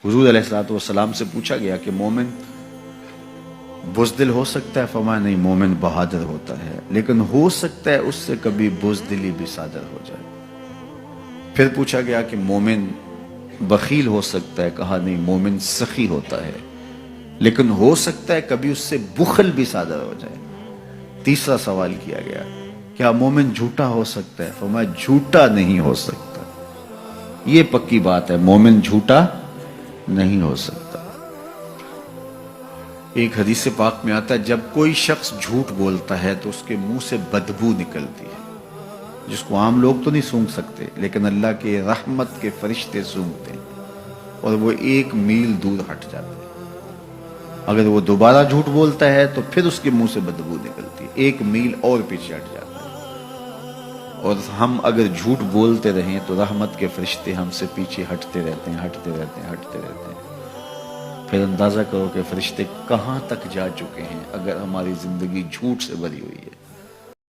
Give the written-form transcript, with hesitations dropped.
हुजूर अलैहिस्सलाम से पूछा गया कि मोमिन बुज़दिल हो सकता है? फरमाया नहीं, मोमिन बहादुर होता है, लेकिन हो सकता है उससे कभी बुज़दिली भी सादर हो जाए। फिर पूछा गया कि मोमिन बखील हो सकता है? कहा नहीं, मोमिन सखी होता है, लेकिन हो सकता है कभी उससे बुखल भी सादर हो जाए। तीसरा सवाल किया गया, क्या मोमिन झूठा हो सकता है? फरमाया झूठा नहीं हो सकता। ये पक्की बात है, मोमिन झूठा नहीं हो सकता। एक हदीस पाक में आता है, जब कोई शख्स झूठ बोलता है तो उसके मुंह से बदबू निकलती है, जिसको आम लोग तो नहीं सूंघ सकते, लेकिन अल्लाह के रहमत के फरिश्ते सूंघते हैं और वो 1 मील दूर हट जाते हैं। अगर वो दोबारा झूठ बोलता है तो फिर उसके मुंह से बदबू निकलती है, 1 मील और पीछे हट जाता है। और हम अगर झूठ बोलते रहें तो रहमत के फरिश्ते हमसे पीछे हटते रहते हैं, हटते रहते हैं, हटते रहते हैं। फिर अंदाजा करो कि फरिश्ते कहां तक जा चुके हैं अगर हमारी जिंदगी झूठ से भरी हुई है।